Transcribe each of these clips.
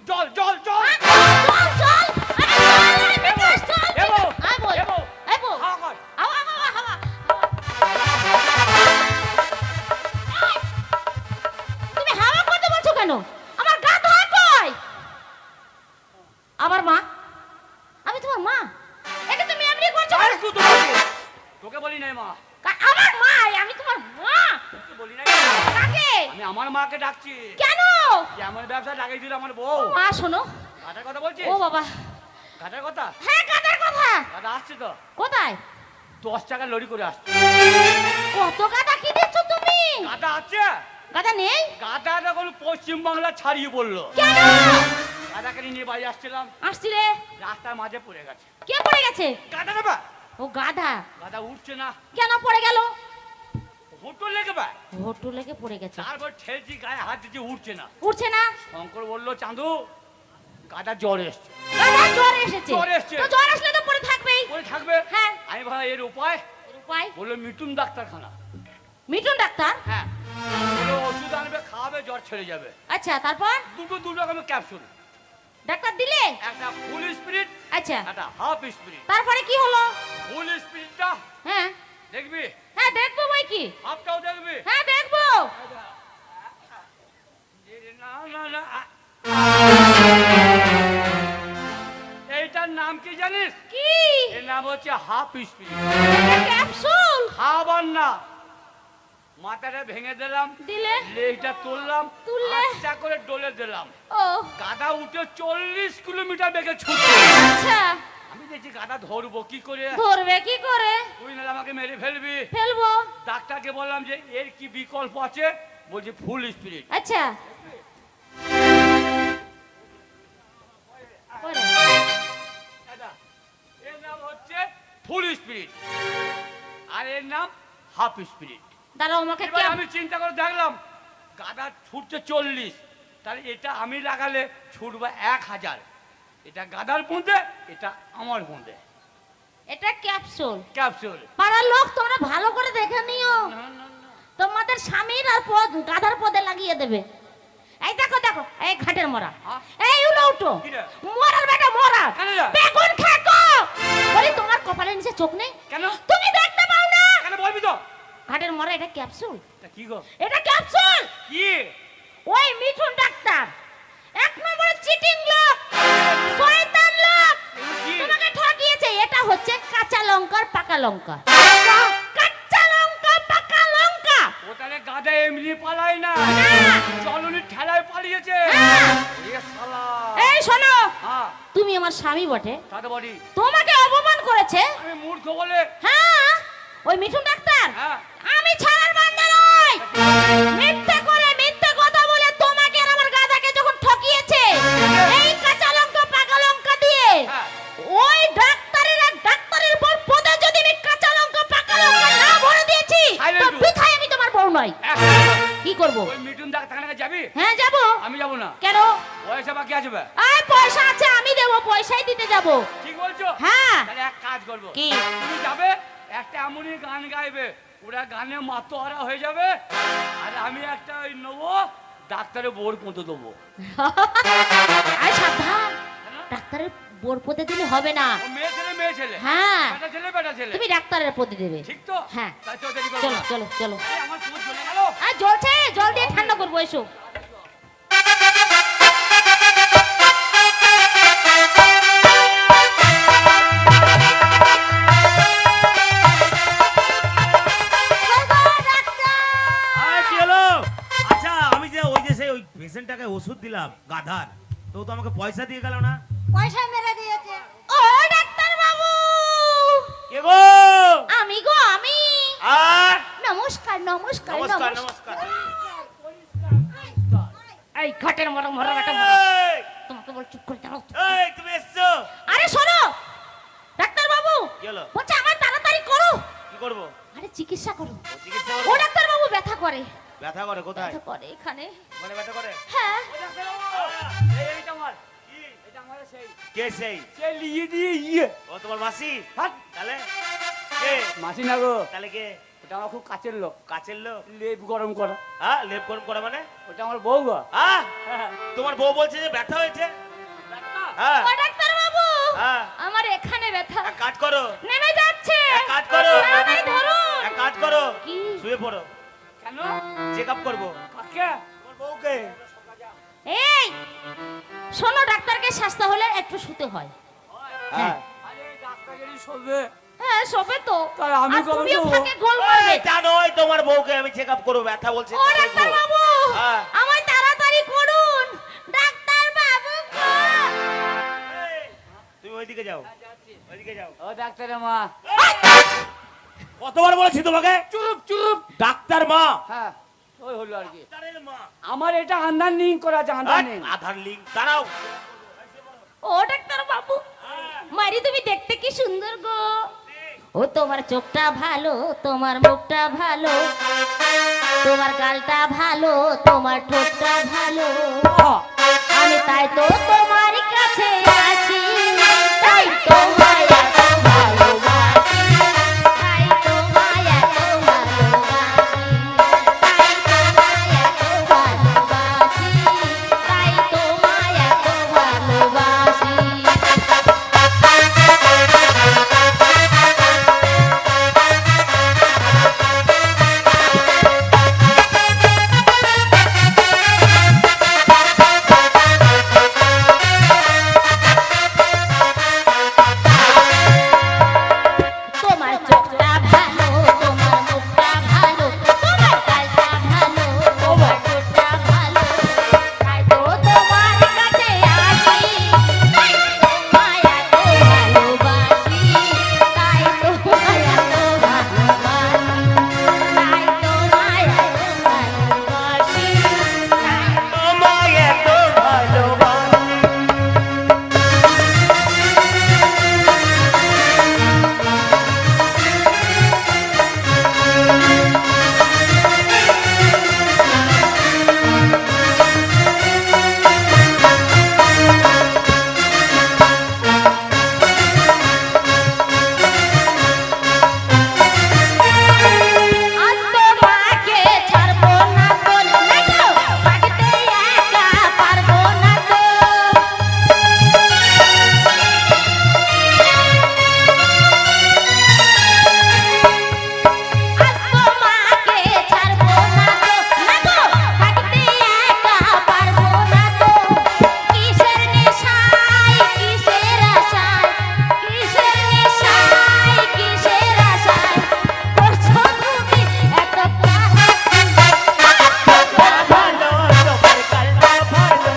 জল জল জল চল চল আরে বিকাশ চল এবো আয় বল এবো আয় বল হাওয়া কর হাওয়া হাওয়া হাওয়া তুমি হাওয়া করতে বলছো কেন আমার গা ধোয়া কই আমার মা আমি তোমার মা এটা তুমি এমনি করছো আরে তুই তোমাকে তোকে বলি নাই মা আমার মা আমি তোমার মা তোকে বলি নাই কাকে আমি আমার মাকে ডাকছি কেন যে আমার ব্যবসা ডাকিয়ে দিল আমার বউ মা শোনো গাটার কথা বলছিস ও বাবা গাটার কথা হ্যাঁ গাদার কথা গাটা আসছে তো কোথায় 10 টাকা লরি করে আসছে কত গাদা কি দিচ্ছ তুমি গাটা আছে গাদা নেই গাটা এখন পশ্চিম বাংলা ছাড়িয়ে বললো কেন গাটাকে নিয়ে বাড়ি আসছিলাম আসছিলে রাস্তার মাঝে পড়ে গেছে কে পড়ে গেছে গাটা নেবা ও গাধা গাটা উঠছে না কেন পড়ে গেল হোটল লেগে বা হোটু লেগে পড়ে গেছে তারপর ঠেলছি গায়ে হাত দিচ্ছি উঠছে না উঠছে না শঙ্কর বললো চাঁদু গাটা জ্বর এসছে গাধা জ্বর এসেছে জ্বর এসছে। তো জ্বর আসলে তো পড়ে থাকবেই পরে থাকবে হ্যাঁ আমি ভাই এর উপায় এর উপায় বললো মিটুন ডাক্তারখানা মিঠুন ডাক্তার হ্যাঁ বললো ওষুধ আনবে খাওয়াবে জ্বর ছেড়ে যাবে আচ্ছা তারপর দু রকমের ক্যাপসুল ডাক্তার দিলে একটা ফুল স্পিরিট আচ্ছা একটা হাফ স্পিরিট তারপরে কি হলো ফুল স্পিরিটটা হ্যাঁ দেখবি হ্যাঁ দেখবো বই কি হাফটাও দেখবি হ্যাঁ দেখবো না না না এইটার নাম কি জানিস কি এর নাম হচ্ছে হাফ স্পিরিট ক্যাপসুল খাবার না মাথাটা ভেঙে দিলাম দিলে লেজটা তুললাম তুললে? আচ্ছা করে ডলে দিলাম ও গাদা উঠে 40 কিলোমিটার বেগে ছুটে আচ্ছা আমি দেখছি গাদা ধরবো কি করে ধরবে কি করে তুই না আমাকে মেরে ফেলবি ফেলবো ডাক্তারকে বললাম যে এর কি বিকল্প আছে বলছে ফুল স্পিরিট আচ্ছা পরে। এর নাম হচ্ছে ফুল স্পিরিট আর এর নাম হাফ স্পিরিট দাঁড়াও আমাকে এবার আমি চিন্তা করে দেখলাম গাদা ছুটছে 40 তাহলে এটা আমি লাগালে ছুটবে 1000 এটা গাদার পুঁতে এটা আমার পুঁতে এটা ক্যাপসুল ক্যাপসুল পাড়ার লোক তোমরা ভালো করে দেখে নিও না না না তোমাদের স্বামীর আর পদ গাধার পদে লাগিয়ে দেবে এই দেখো দেখো এই ঘাটের মরা হ্যাঁ? এই উলো উঠো কি রে? মরার বেটা মরা কেন রে? বেগুন খেকো বলি তোমার কপালের নিচে চোখ নেই কেন তুমি দেখতে পাও না কেন বলবি তো ঘাটের মরা এটা ক্যাপসুল তা কি গো এটা ক্যাপসুল কি ওই মিঠুন ডাক্তার এক নম্বরে চিটিং লোক শয়তান লোক কি? তোমাকে ঠকিয়েছে এটা হচ্ছে কাঁচা লঙ্কার পাকা লঙ্কা কাঁচা লঙ্কা পাকা লঙ্কা ও তাহলে গাদা এমনি পালায় না না। চলনি ঠেলায় পালিয়েছে হ্যাঁ। এ শালা এই শোনো হ্যাঁ তুমি আমার স্বামী বটে তাতে বলি তোমাকে অপমান করেছে আমি মূর্খ বলে হ্যাঁ ওই মিঠুন ডাক্তার হ্যাঁ আমি ছাড়ার বান্দা নই মিথ্যে করে মিথ্যে কথা বলে তোমাকে আর আমার গাধাকে যখন ঠকিয়েছে এই কাঁচা লঙ্কা পাকা লঙ্কা দিয়ে হ্যাঁ ওই ডাক্তারের পর পদে যদি আমি কাঁচা লঙ্কা পাকা লঙ্কা না ভরে দিয়েছি Silent তো রূপ। বৃথায় আমি তোমার বউ নই কি করব ওই মিটুন ডাক্তারখানায় যাবি হ্যাঁ যাব আমি যাবো না কেন পয়সা বাকি আছে বে আয় পয়সা আছে আমি দেব পয়সাই দিতে যাব ঠিক বলছো হ্যাঁ তাহলে এক কাজ করবো কি? তুমি যাবে একটা এমনই গান গাইবে ওরা গানে মাতোহারা হয়ে যাবে আর আমি একটা ওই নেবো ডাক্তারের বোর পৌঁছে দেবো আয় সাবধান ডাক্তারের বোর পদে দিলে হবে না ও মেয়ে ছেলে হ্যাঁ বেটা ছেলে তুমি ডাক্তারের পদে দেবে ঠিক তো হ্যাঁ। তাই তো দেরি করবো চলো না। চলো চলো আরে, আমার চোখ চলে গেল আর জ্বলছে জল দিয়ে ঠান্ডা করবো এসো আরে কি হলো? আচ্ছা আমি যে ওই যে সেই ওই পেশেন্টটাকে ওষুধ দিলাম গাধার তো ও তো আমাকে পয়সা দিয়ে গেল না পয়সা মেরে দিয়েছে ও ডাক্তার বাবু কে গো আমি গো আমি আর নমস্কার নমস্কার নমস্কার নমস্কার এই ঘাটের মরা মরা একটা এই, তোমাকে বল চুপ করে দাও এই তুমি এসছো আরে শোনো ডাক্তার বাবু কি হলো বলছে আমার তাড়াতাড়ি করো কি করব আরে চিকিৎসা করো ও চিকিৎসা ও করবো ডাক্তার বাবু ব্যথা করে ব্যথা করে কোথায় ব্যথা করে এখানে মানে ব্যথা করে হ্যাঁ এইটা আমার কি এটা আমার সেই কে সেই সে লিয়ে দিয়ে ইয়ে ও তোমার মাসি হাট তাহলে কে মাসি না গো তাহলে কে ওটা আমার খুব কাছের লোক, কাছের লোক? লেপ গরম করা। হ্যাঁ, লেপ গরম করা মানে? ওটা আমার বউ গো। হ্যাঁ, হ্যাঁ। তোমার বউ বলছে যে ব্যথা হয়েছে। হ্যাঁ ও ডাক্তার বাবু, হ্যাঁ, আমার এখানে ব্যথা এক কাজ করো, নেমে যাচ্ছে। এক কাজ করো, না, নাই, ধরুন। এক কাজ করো, কি? শুয়ে পড়ো, কেন? চেক আপ করবো কাকে? তোমার বউকে। এই শোনো, ডাক্তারকে স্বাস্থ্য হলে একটু শুতে হয়। হ্যাঁ, আরে ডাক্তার যদি শোবে। হ্যাঁ, শোবে তো। তাই আমি আর কবে তুমিও শোবো? ফাঁকে গোল মারবে। এই তা নয়, তোমার বউকে আমি চেক আপ করবো, ব্যথা বলছে ও তো ডাক্তার দেখবো। বাবু, হ্যাঁ। আমায় তাড়াতাড়ি করুন। ডাক্তার বাবু গো। এই, তুমি ওইদিকে যাও, ওইদিকে যাও। ও ডাক্তারের মা। কতবার বলেছি তোমাকে? চুপ চুপ। ডাক্তার মা। হ্যাঁ, ওই হলো আর কি। ডাক্তারের মা। আমার এটা আন্ধার লিঙ্ক করা আছে, আন্ধার লিঙ্ক। আধার লিঙ্ক দাঁড়াও। ও ডাক্তার বাবু, মারি তুমি দেখতে কি সুন্দর গো। ও তোমার চোখটা ভালো, তোমার মুখটা ভালো, তোমার গালটা ভালো, তোমার ঠোঁটটা ভালো। আমি তাই তো তোমার কাছে আসি, তাই তোমায় এত ভালোবাসি, তাই তোমায় এত ভালোবাসি, তাই তোমায় এত ভালোবাসি, তাই তোমায় এত ভালোবাসি। তোমার চোখটা ভালো, তোমার মুখটা ভালো, তোমার গালটা ভালো, তোমার ঠোঁটটা ভালো, তাই তো তোমার কাছে আসি, তাই তোমায় এত ভালোবাসি, তাই তোমায় এত ভালোবাসি, তাই তোমায় এত ভালোবাসি, তাই তোমায় এত ভালোবাসি। আজ তোমাকে ছাড়বো না বলে নাইতো, থাকতে একা পারবো না তো। আজ তোমাকে ছাড়বো না তো, নাইতো, থাকতে একা পারবো না তো। কিসের নেশায়, কিসের আশায়, কিসের নেশায়, কিসের আশায় করছো তুমি এত ভালো, তোমার গালটা ভালো,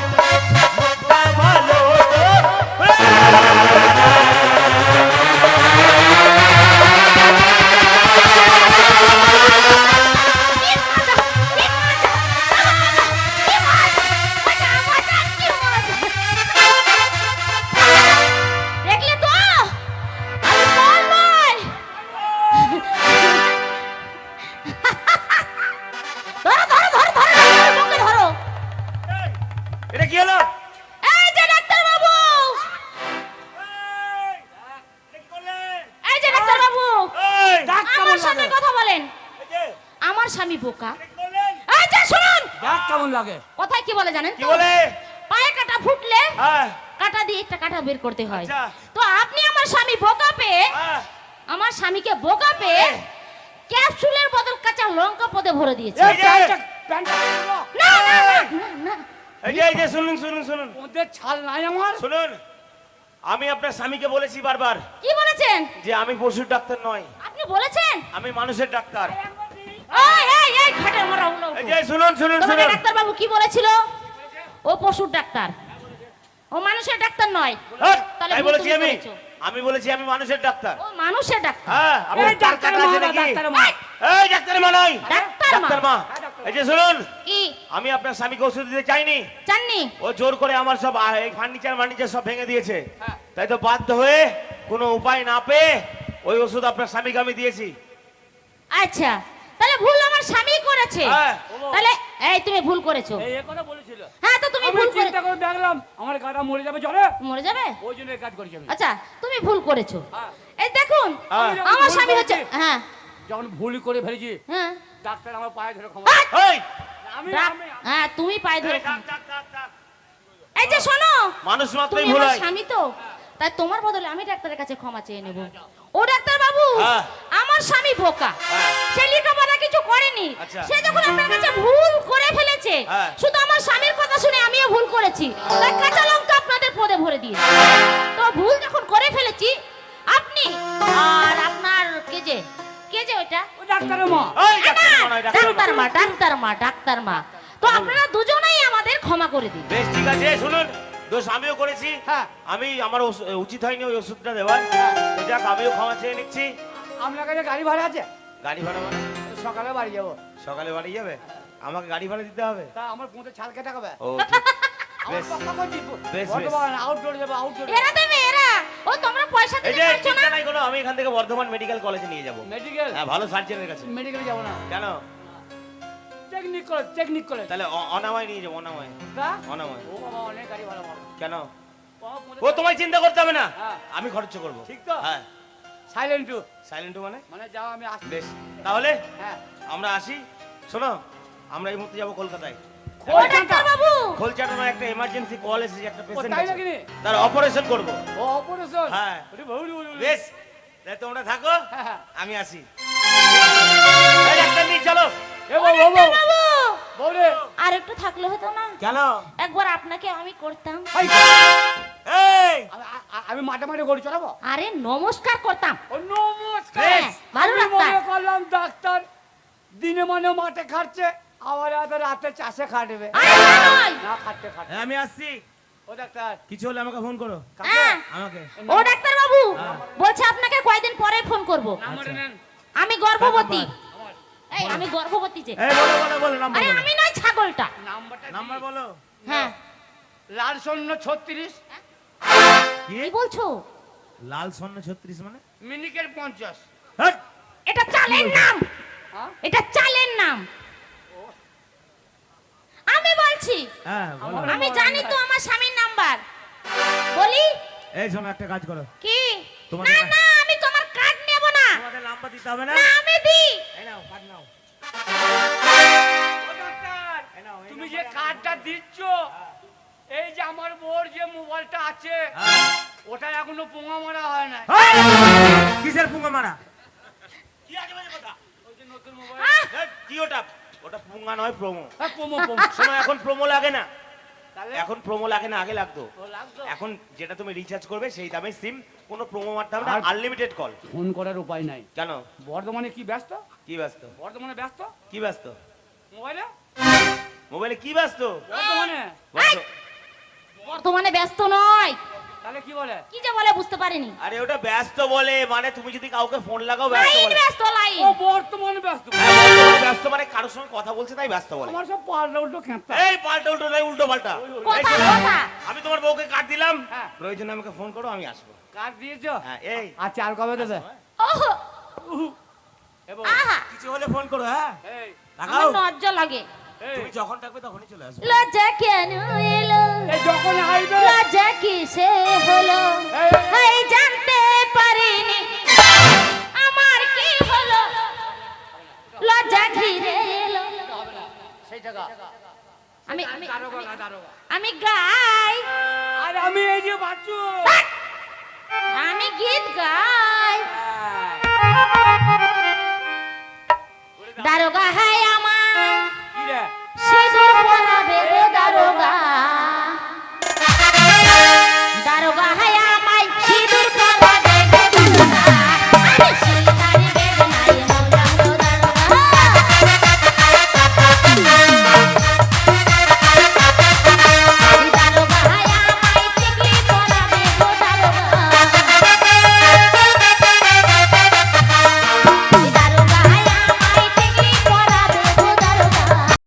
মুখটা ভালো। দেখলে তো আমি বলবই। ধরো ধরো ধরো ধরো বকে ধরো। এটা কি হলো? এই যে ডাক্তার বাবু, এটা কি করলে? এই যে ডাক্তার বাবু, এই, আমার সামনে কথা বলেন। এই যে, আমার স্বামী বোকা। এটা কি করলেন? এই যে শুনুন, দেখ কেমন লাগে। কথায় কি বলে জানেন কি তো? বলে? পায়ে কাটা ফুটলে হ্যাঁ, কাটা দিয়ে একটা কাটা বের করতে হয়। আচ্ছা। তো আপনি আমার স্বামী বোকা পেয়ে, হ্যাঁ। আমার স্বামীকে বোকা পেয়ে ক্যাপসুলের বদল কাঁচা লঙ্কা পদে ভরে দিয়েছে। এই প্যান্টটা খুলো। না না না না, এই যে শুনুন শুনুন শুনুন ওদের ছাল নাই আমার। শুনুন, আমি আপনার স্বামীকে বলেছি বারবার কি বলেছেন? যে আমি পশুর ডাক্তার নয়, আপনি বলেছেন? আমি মানুষের ডাক্তার। এই এই এই খাটের মরা উলো এই যে শুনুন শুনুন তোমাকে শুনুন। ডাক্তার বাবু কি বলেছিল? ও পশুর ডাক্তার, ও মানুষের ডাক্তার নয়। হ্যাট, তাহলে তাই ভুল বলেছি তুমি আমি। করেছো। আমি বলেছি আমি মানুষের ডাক্তার। ও মানুষের ডাক্তার। হ্যাঁ, এই আপনার তার ডাক্তার কাটা আছে মা, নাকি? ডাক্তার মা। এই ডাক্তার মা নয়, ডাক্তার মা। ডাক্তার মা। এই যে শুনুন, কি আমি আপনার স্বামীকে ওষুধ দিতে চাইনি। জাননি? ও জোর করে আমার সব এই ফার্নিচার সব ভেঙে দিয়েছে। হ্যাঁ। তাই তো বাধ্য হয়ে কোনো উপায় না পেয়ে ওই ওষুধ আপনার স্বামীকে আমি দিয়েছি। আচ্ছা, তাহলে ভুল আমার স্বামী করেছে। হ্যাঁ। তাহলে এই তুমি ভুল করেছো। এই এ কথা বলেছিল। হ্যাঁ, তো তুমি আমি ভুল করে চিন্তা করে দেখলাম আমার গাটা মরে যাবে জলে, মরে যাবে। ওই জন্য এই কাজ করেছি আমি। আচ্ছা, তুমি ভুল করেছো। হ্যাঁ। এই দেখুন, হ্যাঁ। আমার ভুল স্বামী হচ্ছে, করেছি। হ্যাঁ যখন ভুল করে ফেলেছি হ্যাঁ ডাক্তার আমার পায়ে ধরে ক্ষমা এই আমি ডাক- আমি হ্যাঁ তুমি পায়ে ধরে এই, থাক, থাক, থাক, থাক। এই যে শোনো মানুষ তুমি মাত্রই ভুল আমার হয়। স্বামী তো তাই তোমার বদলে আমি ডাক্তারের কাছে ক্ষমা চেয়ে নেব ও ডাক্তার বাবু হ্যাঁ। আমার স্বামী বোকা হ্যাঁ। সে লেখাপড়া কিছু করেনি আচ্ছা। সে যখন আপনার কাছে ভুল করে ফেলেছে হ্যাঁ। শুধু আমার স্বামীর কথা শুনে আমিও ভুল করেছি তাই কাঁচা লঙ্কা আপনাদের পদে ভরে দিয়েছি তো ভুল যখন করে ফেলেছি আপনি আর আপনার কে যে ওটা ও ডাক্তারের মা এই, ডাক্তার মা নয়, ডাক্তার মা। ডাক্তার মা তো আপনারা দুজনেই আমাদের ক্ষমা করে দিন বেশ ঠিক আছে শুনুন, দোষ আমিও করেছি। হ্যাঁ। আমি আমার উচিত হয়নি ওই ওষুধটা দেওয়ার। তো যাক, আমিও ক্ষমা চেয়ে নিচ্ছি। আপনার কাছে গাড়ি ভাড়া আছে গাড়ি ভাড়া মানে সকালে বাড়ি যাবো সকালে বাড়ি যাবে, আমাকে গাড়ি ভাড়া দিতে হবে। তা আমার পুঁতে ছাল কেটে খাবে ও ঠিক। আমার বেশ। পাক্কা করছি বেশ। বর্তমান আউটডোরে যাবো আউটডোরে এরা দেবে এরা ও তোমরা পয়সা এই দিতে যে পারছো না চিন্তা নাই কোনো, আমি এখান থেকে বর্ধমান মেডিকেল কলেজে নিয়ে যাবো। মেডিকেল হ্যাঁ, ভালো সার্জনের কাছে। মেডিকেলে যাবো না কেন? টেকনিক কলেজ তাহলে অনাময় নিয়ে যাবো, অনাময়। তা অনাময় ও বাবা অনেক গাড়ি ভাড়া পাবো কেন? বাবা, পুঁতে ও তোমায় চিন্তা করতে হবে না, হ্যাঁ। আমি খরচ করবো। ঠিক তো? হ্যাঁ। সাইলেন্ট টু সাইলেন্ট মানে মানে যাও আমি আসছি বেশ, তাহলে হ্যাঁ আমরা আসি। শোনো, আমরা এই মুহূর্তে যাবো কলকাতায়। ও ডাক্তার বাবু খোলচাটা একটা এমার্জেন্সি কল এসেছে, একটা পেশেন্ট তাই আছে, নাকি রে? তার অপারেশন করব। ও অপারেশন হ্যাঁ। ওরে বাবুরি বাবুরি বেশ, তাহলে তোমরা থাকো, হ্যাঁ, হ্যাঁ। আমি আসি। এই ডাক্তার নিয়ে চলো। এ বাবু বাবু বাবু বউরে আর একটু থাকলে হতো না কেন? একবার আপনাকে আমি করতাম এই আমি মাঠে মাঠে গড়ি চড়াবো আরে নমস্কার করতাম ও নমস্কার বেশ, ভালো আমি ডাক্তার। মনে করলাম ডাক্তার দিনে মানে মাঠে খাটছে আবার রাতে চাষে খাটবে আরে না নয়। না খাটতে খাটতে আমি আসছি, ও ডাক্তার কিছু হলে আমাকে ফোন করো। কাকে? হ্যাঁ। আমাকে। ও ডাক্তার বাবু বলছে আপনাকে কয়দিন পরে ফোন করব নাম্বার নেন আমি গর্ভবতী আমার এই আমি গর্ভবতী যে এই বলো বলো বলো, নাম্বার আরে বলো। আমি নয় ছাগলটা নাম্বারটা নাম্বার বলো। হ্যাঁ লাল শূন্য 36 কি? কি বলছো লাল স্বর্ণ 36 মানে? মিনিকের 50 হ্যাট! এটা চালের নাম হ্যাঁ এটা চালের নাম আমি বলছি হ্যাঁ বলো। আমার- আমি জানি তো আমার স্বামীর নাম্বার বলি এই শোনো, একটা কাজ করো, কি তোমাদের না না- না আমি তোমার কার্ড নেব না তোমাদের নাম্বার দিতে হবে না। না আমি দিই এই নাও, কার্ড নাও। ও ডাক্তার এই নাও, এই তুমি যে নাম্বারে কার্ডটা দিচ্ছ এই যে আমার বোর যে মোবাইলটা আছে হ্যাঁ। ওটা এখনো পোঙা মারা হয় না এই! কিসের পুঙ্গা মারা? কি আজে বাজে কথা? ওই যে নতুন মোবাইল ধ্যাৎ, কি ওটা? ওটা পুঙ্গা নয়, প্রোমো। হ্যাঁ পোমো শোনো, এখন প্রোমো লাগে না, তাহলে এখন প্রোমো লাগে না, আগে লাগতো। ও লাগতো এখন যেটা তুমি রিচার্জ করবে সেই দামে সিম, কোনো প্রোমো মারতে হবে না, আর- আনলিমিটেড কল। ফোন করার উপায় নাই কেন? বর্ধমানে কি ব্যস্ত কি ব্যস্ত? বর্ধমানে ব্যস্ত কি ব্যস্ত? মোবাইলে মোবাইলে কি ব্যস্ত? বর্ধমানে ব্যস্ত? বর্তমানে ব্যস্ত নয় তাহলে কি বলে কি যে বলে বুঝতে পারিনি আরে ওটা ব্যস্ত বলে, মানে তুমি যদি কাউকে ফোন লাগাও ব্যস্ত লাইন বলে। ব্যস্ত লাইন ও বর্তমানে ব্যস্ত হ্যাঁ, বর্তমানে ব্যস্ত মানে কারোর সঙ্গে কথা বলছে তাই ব্যস্ত বলে। আমার সব পাল্টা উল্টো খেঁপটা এই পাল্টা উল্টো নাই, উল্টো পাল্টা। এই কথা শোনো, কথা আমি তোমার বউকে কাট দিলাম, হ্যাঁ। প্রয়োজনে আমাকে ফোন করো, আমি আসবো। কার্ড দিয়েছো হ্যাঁ, এই আচ্ছা আর কবে দেবে ওহো এবং আহা কিছু হলে ফোন করো। হ্যাঁ, এই লাগাও। আমার লজ্জা লাগে এই তুমি যখন ডাকবে তখনই চলে আসবে। লজ্জা কেন এলো এই যখন আইবে লজ্জা কিসে হলো এই, হাই জানতে পারিনি আমার কি হলো লজ্জা ঘিরে এলো হবে না সেই টাকা আমি আমি দারোগা না দারোগা আমি গাই আর আমি এই যে বাচ্চু আমি গীত গাই